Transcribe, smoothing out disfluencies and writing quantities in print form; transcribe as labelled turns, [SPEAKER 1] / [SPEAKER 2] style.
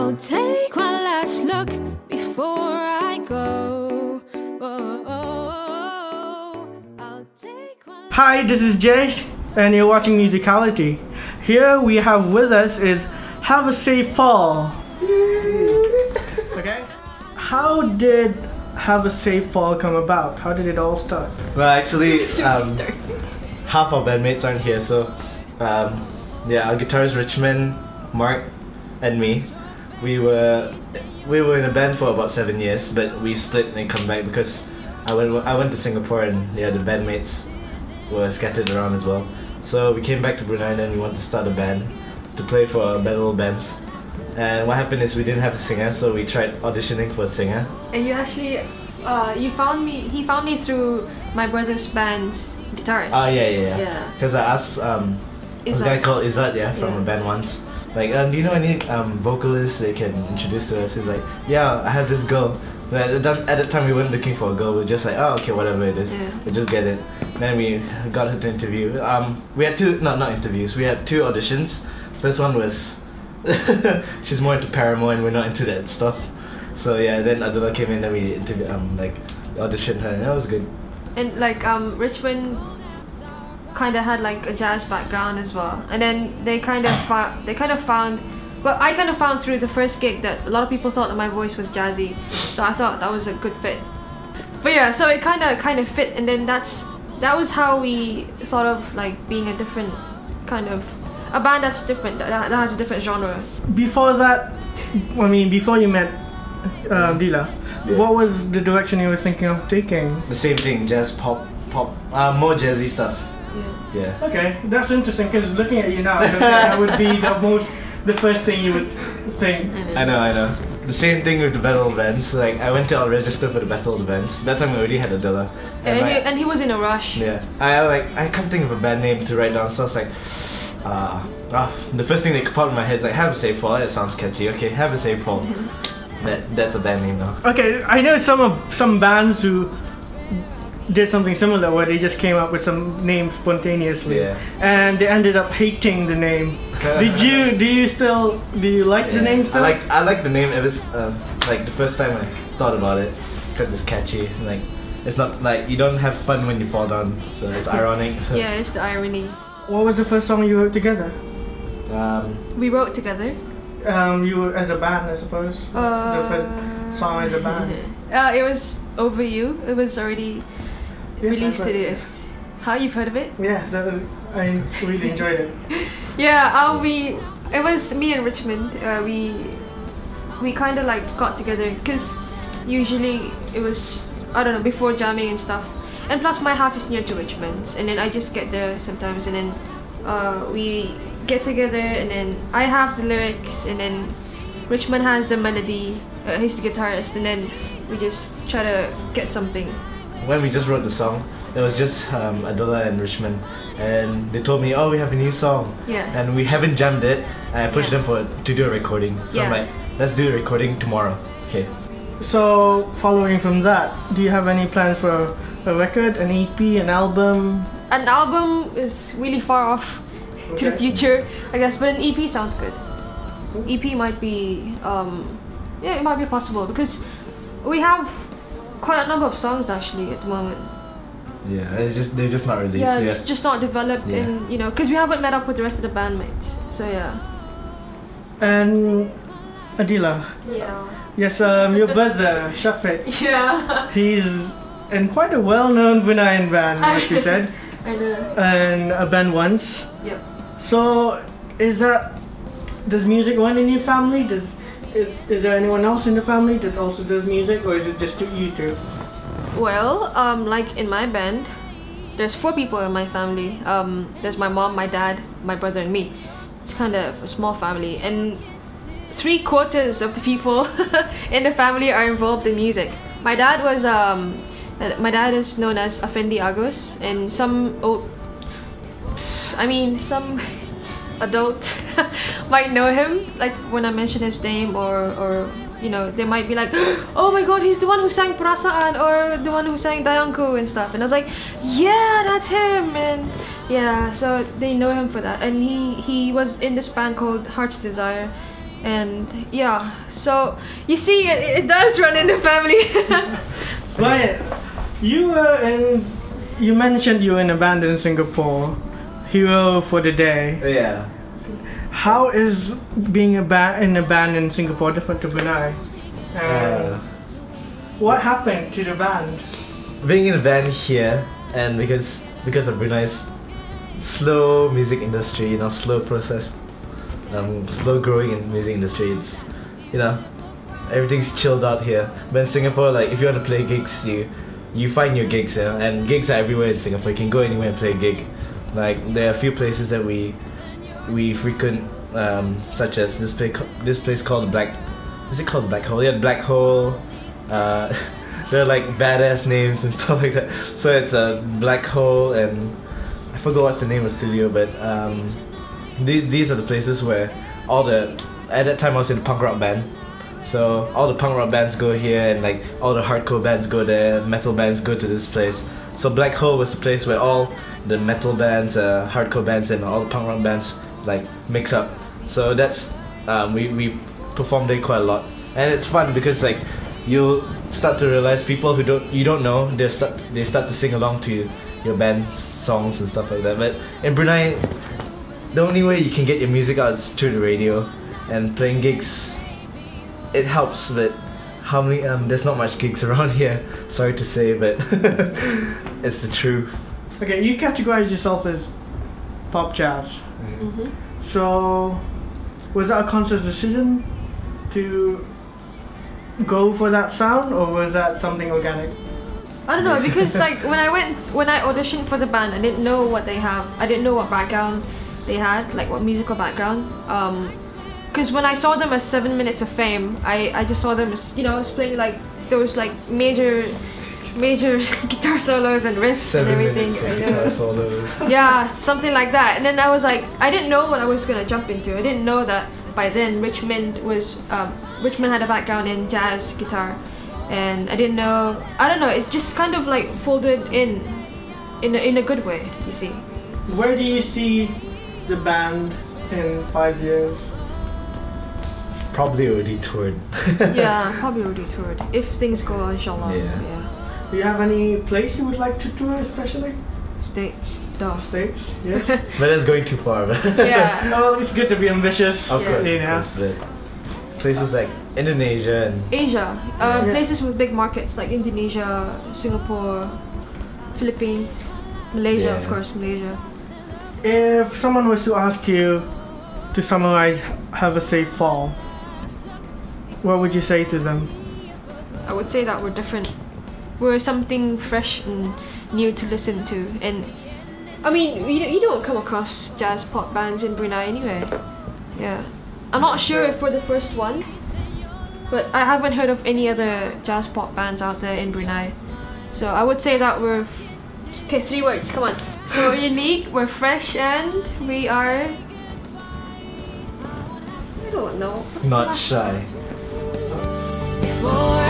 [SPEAKER 1] I'll take one last look before I go. I'll take one.
[SPEAKER 2] Hi, this is Jay, and you're watching Muzikaliti. Here we have with us is Have a Safe Fall. Okay? How did Have a Safe Fall come about? How did it all start?
[SPEAKER 3] Well, actually, half our bandmates aren't here, so yeah, our guitarist Richmond, Mark, and me, we were in a band for about 7 years, but we split and come back because I went to Singapore, and yeah, the bandmates were scattered around as well. So we came back to Brunei, and then we wanted to start a band to play for battle bands. And what happened is we didn't have a singer, so we tried auditioning for a singer.
[SPEAKER 4] And you actually, he found me through my brother's band's guitarist.
[SPEAKER 3] Oh yeah. Because I asked this guy called Izzat, from a band once. Like, do you know any vocalists they can introduce to us? He's like, yeah, I have this girl. But at that time we weren't looking for a girl. We were just like, oh, okay, whatever it is, we just get it. Then we got her to interview. We had not interviews. We had 2 auditions. First one was she's more into Paramore, and we're not into that stuff. So yeah, then Adilah came in, and we interviewed, auditioned her, and that was good.
[SPEAKER 4] And like Richmond kind of had like a jazz background as well, and then they kind of found. Well, I kind of found through the first gig that a lot of people thought that my voice was jazzy, so I thought that was a good fit. But yeah, so it kind of fit, and then that was how we thought of like being a different kind of a band that's different, that has a different genre.
[SPEAKER 2] Before that, before you met Adilah, what was the direction you were thinking of taking?
[SPEAKER 3] The same thing, jazz, pop, more jazzy stuff. Yeah. Okay,
[SPEAKER 2] that's interesting, because looking at you now, that would be the first thing you would think.
[SPEAKER 3] I know. The same thing with the battle bands. Like, I went to register for the battle bands. That time I already had Adilah.
[SPEAKER 4] And he was in a rush.
[SPEAKER 3] Yeah. I can't think of a band name to write down, so I was like, the first thing that popped in my head is like, Have a Safe Fall. That sounds catchy. Okay, Have a Safe Fall. That's a band name now.
[SPEAKER 2] Okay, I know some bands who did something similar where they just came up with some name spontaneously, and they ended up hating the name. Do you like the name still?
[SPEAKER 3] I like the name. It was like the first time I thought about it, because it's catchy. Like, it's not like you don't have fun when you fall down, so it's ironic. So.
[SPEAKER 4] Yeah, it's the irony.
[SPEAKER 2] What was the first song you wrote together?
[SPEAKER 4] We wrote together.
[SPEAKER 2] You were as a band, I suppose. The first song as a band.
[SPEAKER 4] It was Over You. It was already released to this. How, you've heard of it?
[SPEAKER 2] Yeah, I really enjoyed it.
[SPEAKER 4] Yeah, it was me and Richmond. We kind of like got together because usually it was, I don't know, before jamming and stuff. And plus my house is near to Richmond's, and then I just get there sometimes, and then we get together, and then I have the lyrics, and then Richmond has the melody. He's the guitarist, and then we just try to get something.
[SPEAKER 3] When we just wrote the song, it was just Adilah and Richmond, and they told me, oh, we have a new song, and we haven't jammed it, and I pushed them to do a recording. So I'm like, let's do a recording tomorrow. Okay.
[SPEAKER 2] So following from that, do you have any plans for a record, an EP, an album?
[SPEAKER 4] An album is really far off to the future, I guess, but an EP sounds good. EP might be, it might be possible, because we have quite a number of songs actually at the moment.
[SPEAKER 3] Yeah, they're just not released.
[SPEAKER 4] Yeah, it's just not developed, and because we haven't met up with the rest of the bandmates. So yeah.
[SPEAKER 2] And Adilah.
[SPEAKER 4] Yeah.
[SPEAKER 2] Yes, your brother Shafiq.
[SPEAKER 4] Yeah.
[SPEAKER 2] He's in quite a well-known Bruneian band, like you said.
[SPEAKER 4] I know.
[SPEAKER 2] And a band once.
[SPEAKER 4] Yep.
[SPEAKER 2] So, does music run in your family? Is there anyone else in the family that also does music, or is it just you two?
[SPEAKER 4] Well, like in my band, there's 4 people in my family. There's my mom, my dad, my brother, and me. It's kind of a small family, and 3/4 of the people in the family are involved in music. My dad is known as Affendy Agus, and some adult might know him, like when I mention his name, or they might be like, oh my god, he's the one who sang Perasaan, or the one who sang Dayangku and stuff, and I was like, yeah, that's him. And yeah, so they know him for that, and he was in this band called Heart's Desire, And yeah, so you see, it does run in the family.
[SPEAKER 2] Bryant, you mentioned you were in a band in Singapore, Hero for the Day.
[SPEAKER 3] Yeah.
[SPEAKER 2] How is being in a band in Singapore different to Brunei? What happened to the band?
[SPEAKER 3] Being in a band here, and because of Brunei's slow music industry, you know, slow process, slow growing in music industry, it's, you know, everything's chilled out here. But in Singapore, like, if you want to play gigs, you find your gigs, you know, and gigs are everywhere in Singapore. You can go anywhere and play a gig. Like, there are a few places that we frequent, such as this place called is it called Black Hole? Yeah, Black Hole. They're like badass names and stuff like that. So it's a Black Hole, and I forgot what's the name of the studio, but these are the places where at that time I was in a punk rock band. So all the punk rock bands go here, and like all the hardcore bands go there, metal bands go to this place. So Black Hole was the place where all the metal bands, hardcore bands, and all the punk rock bands like mix up. So that's we perform there quite a lot, and it's fun because like you'll start to realize people who you don't know, they start to sing along to your band songs and stuff like that. But in Brunei, the only way you can get your music out is through the radio, and playing gigs, it helps. But how many there's not much gigs around here, sorry to say, but it's the truth.
[SPEAKER 2] Okay, you categorize yourself as pop jazz.
[SPEAKER 4] Mm-hmm.
[SPEAKER 2] So was that a conscious decision to go for that sound, or was that something organic?
[SPEAKER 4] I don't know, because like when I auditioned for the band, I didn't know what they have. I didn't know what background they had, like what musical background. Because when I saw them as 7 Minutes of Fame, I just saw them as, you know, as playing like those like major guitar solos and riffs and everything.
[SPEAKER 3] 7 minutes of guitar solos.
[SPEAKER 4] Yeah, something like that. And then I was like, I didn't know what I was gonna jump into. I didn't know that by then Richmond had a background in jazz guitar, and I didn't know. I don't know. It's just kind of like folded in a good way. You see.
[SPEAKER 2] Where do you see the band in 5 years?
[SPEAKER 3] Probably already toured.
[SPEAKER 4] Yeah, probably already toured. If things go, inshallah. Yeah.
[SPEAKER 2] Do you have any place you would like to tour, especially?
[SPEAKER 4] States. Duh.
[SPEAKER 2] States, yes.
[SPEAKER 3] But that's going too far.
[SPEAKER 4] Yeah.
[SPEAKER 2] Well, it's good to be ambitious.
[SPEAKER 3] Of course,
[SPEAKER 2] yeah.
[SPEAKER 3] but places like Indonesia and
[SPEAKER 4] Asia. Places with big markets like Indonesia, Singapore, Philippines, Malaysia, of course, Malaysia.
[SPEAKER 2] If someone was to ask you to summarize Have a Safe Fall, what would you say to them?
[SPEAKER 4] I would say that we're different. We're something fresh and new to listen to, and I mean, you don't come across jazz pop bands in Brunei anyway. Yeah, I'm not sure if we're the first one, but I haven't heard of any other jazz pop bands out there in Brunei. So I would say that we're 3 words. Come on. So we're unique, we're fresh, and we are. I don't know.
[SPEAKER 3] not shy.
[SPEAKER 1] Before